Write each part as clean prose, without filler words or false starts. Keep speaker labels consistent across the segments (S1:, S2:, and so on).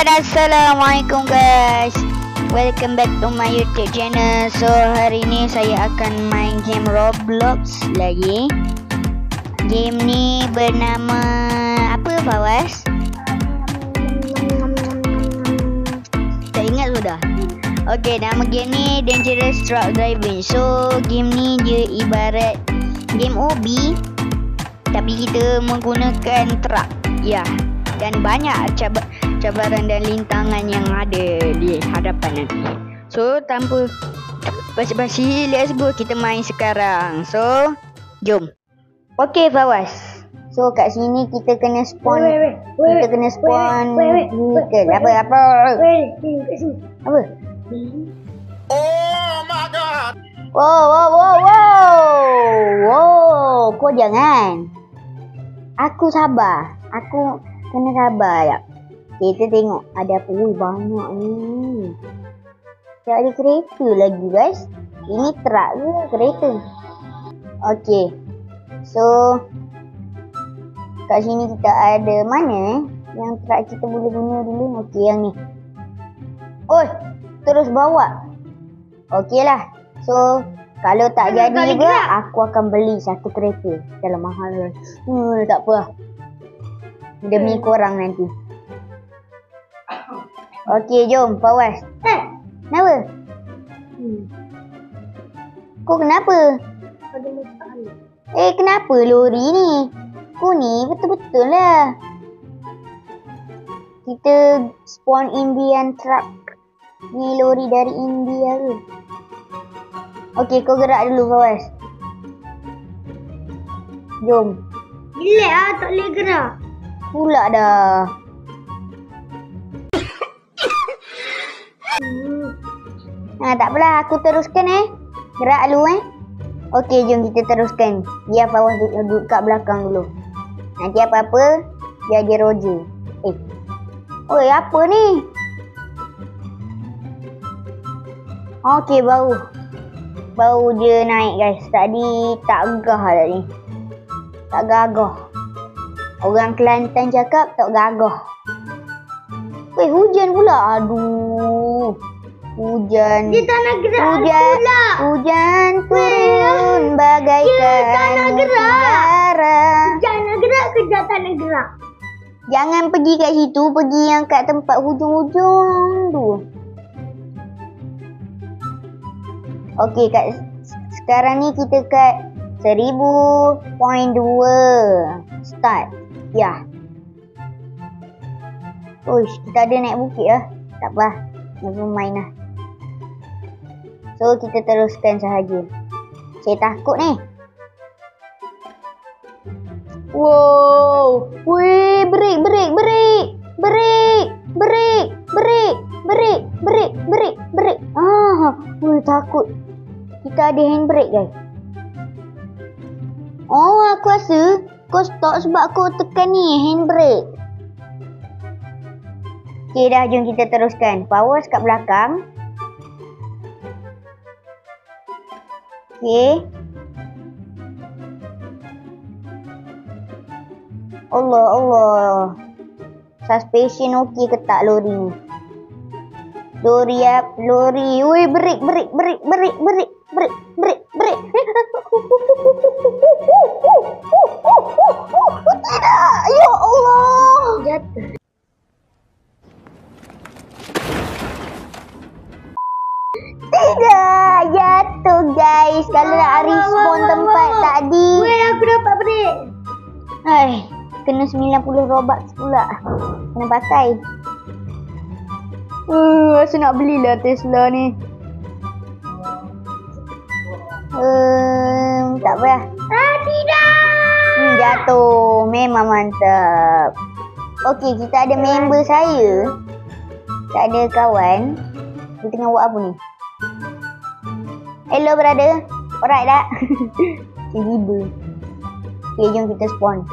S1: dan assalamualaikum guys. Welcome back to my YouTube channel. So hari ni saya akan main game Roblox lagi. Game ni bernama apa Fawaz? Tak ingat sudah. Okay, nama game ni Dangerous Truck Driving. So game ni dia ibarat game OB, tapi kita menggunakan truck. Ya, dan banyak cabaran dan lintangan yang ada di hadapan nanti. So tanpa basi-basi, let's go, kita main sekarang. So jom. Okay Fawaz, so kat sini kita kena spawn. Kita kena spawn vehicle. Apa?
S2: Oh my god.
S1: Wow, kau jangan. Aku sabar. Aku kena sabar ya. Kita tengok ada apa. Ui, banyak ni. Tak ada kereta lagi guys. Ini truk ke kereta? Okay. So kat sini kita ada mana yang truk kita boleh guna dulu. Okay, yang ni. Oh, terus bawa. Okay lah. So kalau tak jadi juga, aku akan beli satu kereta. Dalam mahal. Tak apa. Demi korang nanti. Okey, jom Fawaz. Kenapa? Kau kenapa? Kenapa lori ni? Kau ni betul-betul lah. Kita spawn Indian truck. Ni lori dari India ke? Okey, kau gerak dulu Fawaz. Jom.
S3: Gila lah, tak boleh gerak.
S1: Pula dah. Tak apalah, aku teruskan Gerak dulu Okey, jom kita teruskan. Biar Fawaz duduk kat belakang dulu. Nanti apa-apa dia ada Roger. Oi, apa ni? Okey, bau dia naik guys. Tadi tak gagah tadi. Tak gagah. Orang Kelantan cakap tak gagah. Hujan pula. Aduh. Hujan.
S3: Dia tak nak gerak pula.
S1: Hujan turun bagaikan
S3: dia tak nak gerak.
S1: mutiara.
S3: Jangan nak gerak ke dia tak nak gerak?
S1: Jangan pergi kat situ. Pergi yang kat tempat hujung-hujung tu. Okey, sekarang ni kita kat 1000.2 start. Ya. Uish, kita ada naik bukit lah. Tak apa. Never mind lah. So, kita teruskan sahaja. Saya takut ni. Wow. Wih, break. Wih, takut. Kita ada handbrake guys. Oh, aku rasa kau stop sebab kau tekan ni handbrake. Okay dah, jom kita teruskan. Fawaz kat belakang. Okay. Allah. Suspension okey ke tak lori ni? Lori. Ui, break. Tidak, ya Allah.
S3: Jatuh.
S1: Tidak, jatuh guys. Kalau nak respawn tempat tadi.
S3: Weh, aku dapat break.
S1: Kena 90 Robux pula. Kena pakai. Rasa nak belilah Tesla ni. Tak apa lah.
S3: Tidak.
S1: Jatuh. Memang mantap. Okey, kita ada member saya. Tak ada kawan. Dia tengah buat apa ni? Hello brother. Alright tak? Tiba. Okay, jom kita spawn.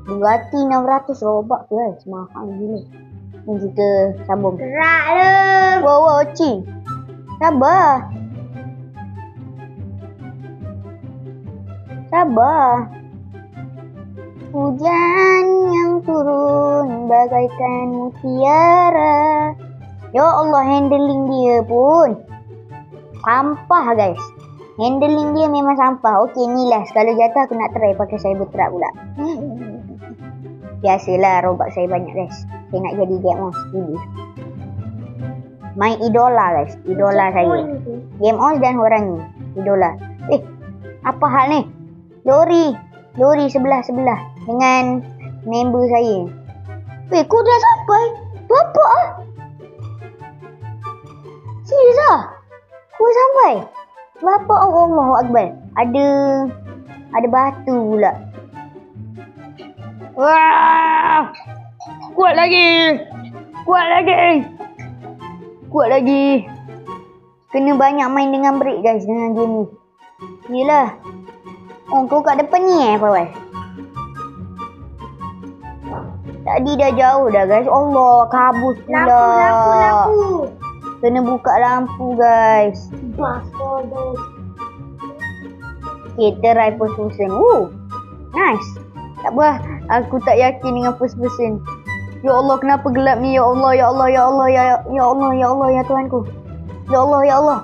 S1: Berarti 600 Robux tu guys. Mahal gila. Jom kita sambung.
S3: Gerak le.
S1: Wow, Ci. Sabar. Hujan yang turun bagaikan mutiara. Ya Allah, handling dia pun sampah guys. Handling dia memang sampah. Okey, ni last. Kalau jatuh aku nak try pakai Cybertruck pula. Biasalah, robot saya banyak guys. Saya nak jadi Game On Studio. My idola guys. Idola saya. Game On dan orang ni. Idola. Apa hal ni? Lori sebelah dengan member saya. Kau dah sampai? Bapak ah? Serius ah? Kau sampai? Bapak Allahu Akbar. Ada batu pula. Wah! Kuat lagi. Kena banyak main dengan break guys dengan game ni. Yelah. Oh, kau kat depan ni Fawaz? Tadi dah jauh dah guys. Allah, kabus pula.
S3: Lampu.
S1: Kena buka lampu guys. Kita try first person. Nice. Tak apa, aku tak yakin dengan first person. Ya Allah, kenapa gelap ni? Ya Allah, ya Allah, ya Allah, ya Allah, ya Allah, ya Tuhanku. Ya Allah, ya Allah.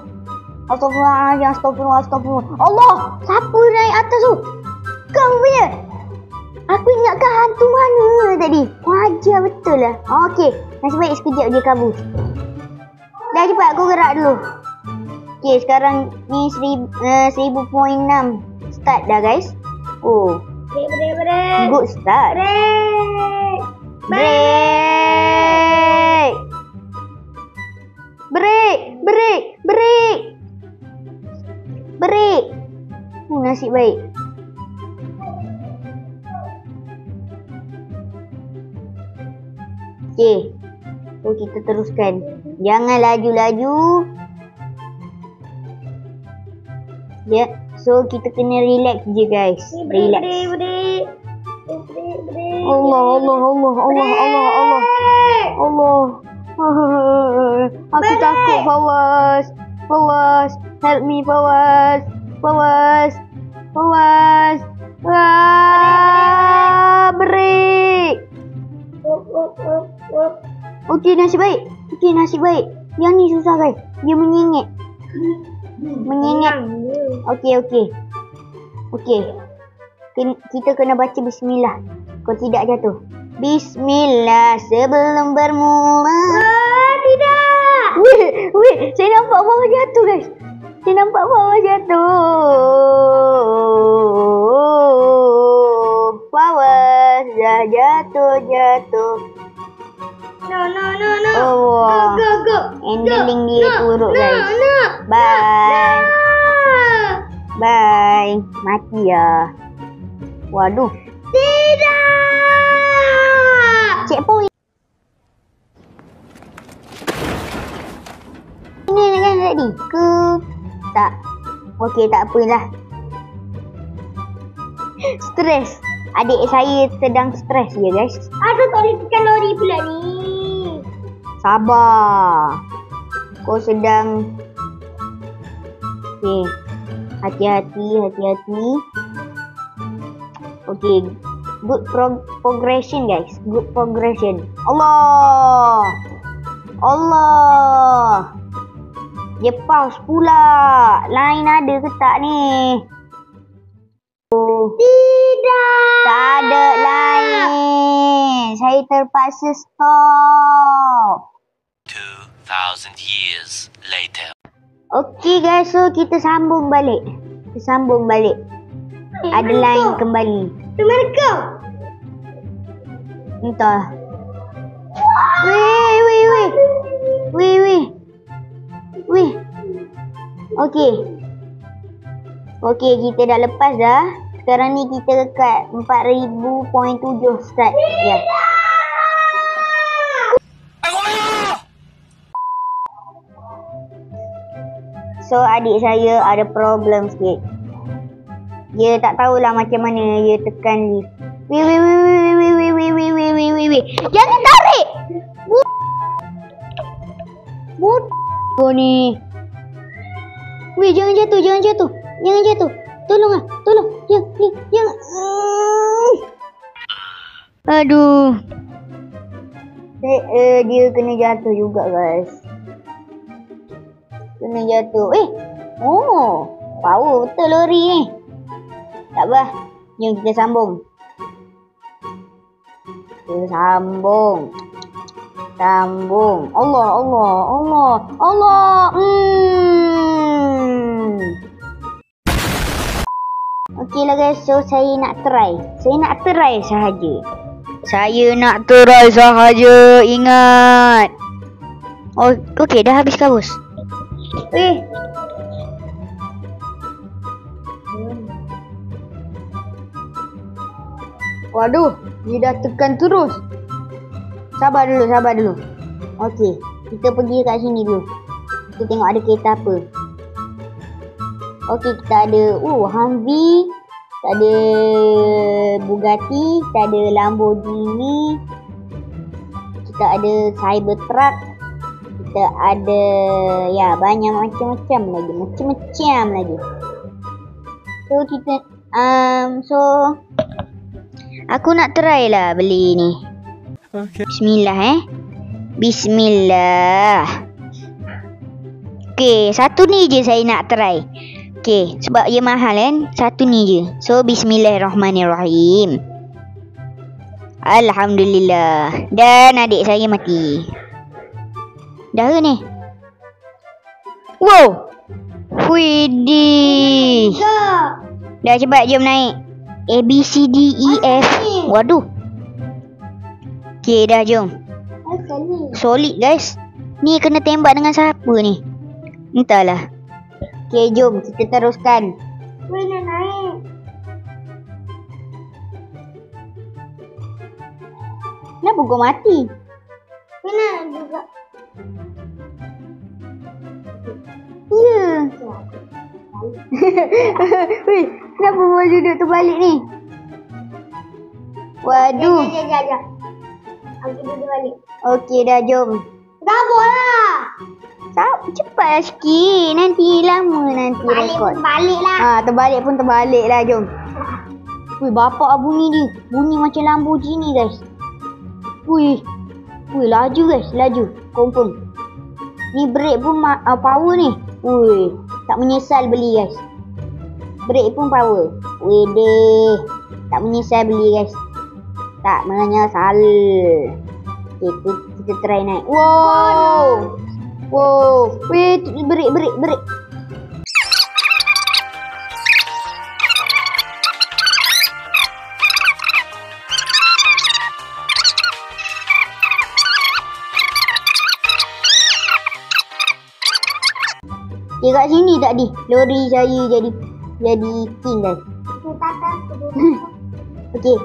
S1: Astagfirullah, astagfirullah. Allah, siapa naik atas tu? Kau punya. Aku ingatkan hantu mana tadi. Wajar betul lah. Okey, nasib baik sekejap dia kabur. Dah cepat, aku gerak dulu. Okey, sekarang ni 1000.6 start dah guys. Oh,
S3: Break.
S1: good start. Break. Nasib baik. Okey. So kita teruskan. Jangan laju-laju. Ya, so kita kena relax je guys. Relax.
S3: Break.
S1: Allah. Aku takut Fawaz. Help me Fawaz. Break. Okey, nasib baik. Yang ni susah guys. Dia menyengit. Okey. Kita kena baca bismillah. Kau tidak jatuh. Bismillah sebelum bermula.
S3: Tidak.
S1: Weh, saya nampak bawah jatuh guys. Fawaz dah jatuh.
S3: No.
S1: Oh,
S3: Go.
S1: handling dia turut guys.
S3: No.
S1: Bye. Mati ya. Waduh.
S3: Tidak.
S1: Checkpoint. Ini kan tadi ke tak? Okey, tak apalah. Stres. Adik saya sedang stres ya guys.
S3: Aduh, tak boleh tekan lori pula ni.
S1: Sabar. Kau sedang. Okey. Hati-hati. Okey. Good progression guys. Allah. Dia pause pula. Lain ada ke tak ni?
S3: Tidak.
S1: Tak ada lain. Saya terpaksa stop.
S4: 2,000 years later.
S1: Okey guys, so kita sambung balik. Ada lain kembali.
S3: Tu mana kau?
S1: Entah. Weh. Okey, kita dah lepas dah. Sekarang ni kita dekat 4000.7 start. Ya. So adik saya ada problem sikit. Dia tak tahulah macam mana dia tekan lift. Weh. Jangan tarik. Bodoh ni. Weh, jangan jatuh. Tolong. Jangan. Aduh. Dia kena jatuh juga guys. Kena jatuh. Oh, power betul lori ni. Tak apa. Jom kita sambung. Kita sambung. Sambung. Allah. Okey lah guys. So saya nak try. sahaja. Saya nak try sahaja. Ingat. Oh, okey dah habis kabus. Waduh, dia dah tekan terus. Sabar dulu. Okey, kita pergi kat sini dulu. Kita tengok ada kereta apa. Okey, kita ada Humvee, kita ada Bugatti, kita ada Lamborghini, kita ada Cybertruck, kita ada banyak macam-macam lagi. So kita aku nak try lah beli ni.
S2: Okay.
S1: Bismillah. Okay, satu ni je saya nak try. Okay, sebab dia mahal kan. Satu ni je. So, bismillahirrahmanirrahim. Alhamdulillah. Dan adik saya mati. Dah ke ni? Wow. Widih. Dah cepat jom naik. A, B, C, D, E, F. Waduh. Okay, dah jom. Solid guys. Ni kena tembak dengan siapa ni? Entahlah. Okay, jom kita teruskan.
S3: Nak naik.
S1: Kenapa kau mati?
S3: Nak juga.
S1: Ya. Weh, kenapa mau duduk terbalik ni? Waduh.
S3: Sekejap. Aku duduk balik.
S1: Okey dah jom.
S3: Gabur lah.
S1: Cepat sikit. Nanti lama nanti rekod.
S3: Balik lah.
S1: Terbalik lah. Jom. Wih, bapak bunyi dia. Bunyi macam Lamborghini guys. Wih, laju guys. Confirm. Ni brake pun power ni. Wih, tak menyesal beli guys. Brake pun power. Wih deh. Tak menyesal beli guys. Tak menyesal. Okay, kita try naik. Wow. Wait, break. Okay, kat sini tak di. Lori saya jadi king guys. Okay.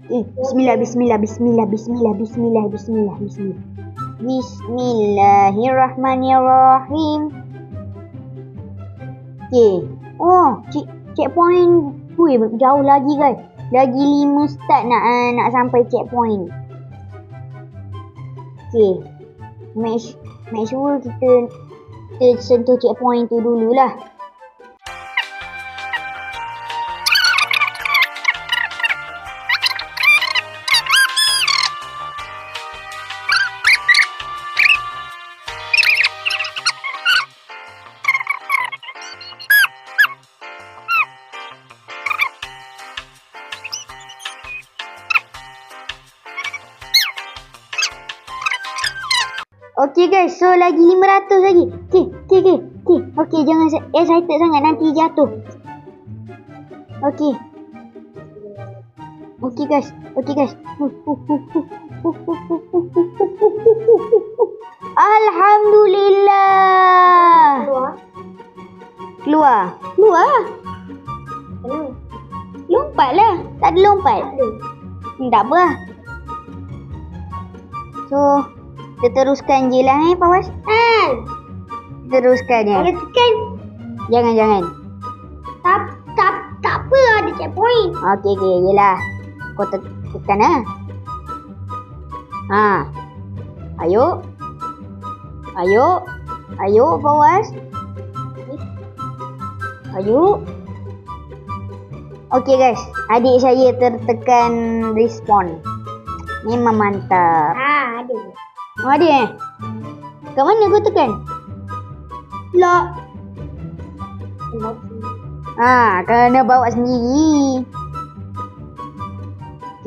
S1: Bismillahirrahmanirrahim. Okay. Oh, checkpoint. Wih, jauh lagi guys. Lagi 5 start nak sampai checkpoint. Okay. Make sure kita sentuh checkpoint tu dululah. Okay guys, so lagi 500 lagi. Okay, jangan excited sangat nanti jatuh. Okay guys. Alhamdulillah. Keluar. Lompat lah. Tak ada lompat. Tak apa lah. So kita teruskan je lah Pawas. Teruskan je.
S3: Ada tekan.
S1: Jangan.
S3: Tak apa, ada checkpoint.
S1: Okey, yelah. Kau tekan lah. Ayo Pawas. Ayo. Okey guys, adik saya tertekan respawn. Memang mantap.
S3: Ada.
S1: Oh, ada kat mana kau tekan?
S3: Lock.
S1: Kena bawa sendiri.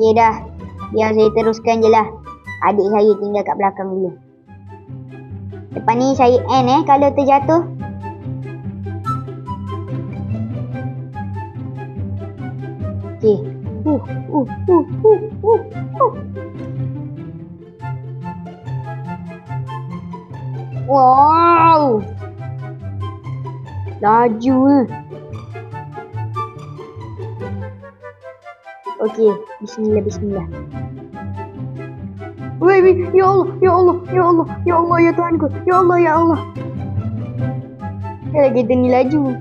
S1: Okey dah. Biar saya teruskan je lah. Adik saya tinggal kat belakang dulu. Lepas ni saya end kalau terjatuh. Okey. Wow. Laju. Okey, bismillah. Woi, ya Allah, ya Tuhanku. Ya Allah. Kalau kita ni laju.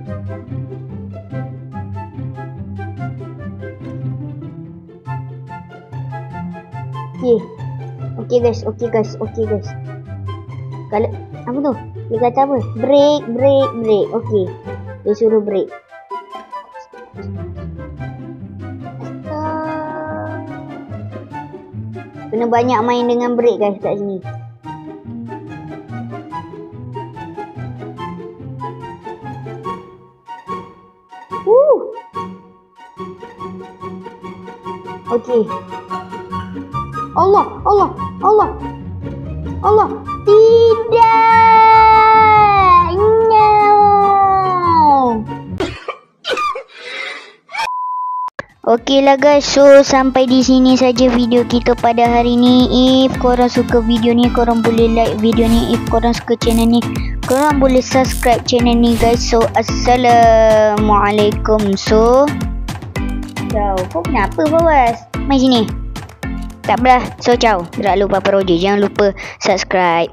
S1: Okey guys. Kalau apa tu? Dia kata apa? Break. Okey. Dia suruh break. Kena banyak main dengan break guys kat sini. Okey. Allah. Tidak. No. Okeylah guys, so sampai di sini saja video kita pada hari ni. If korang suka video ni, korang boleh like video ni. If korang suka channel ni, korang boleh subscribe channel ni guys. So assalamualaikum. So ciao. Kau kenapa Fawaz? Mai sini. Tak apalah. So ciao. Tak lupa Roger, jangan lupa subscribe.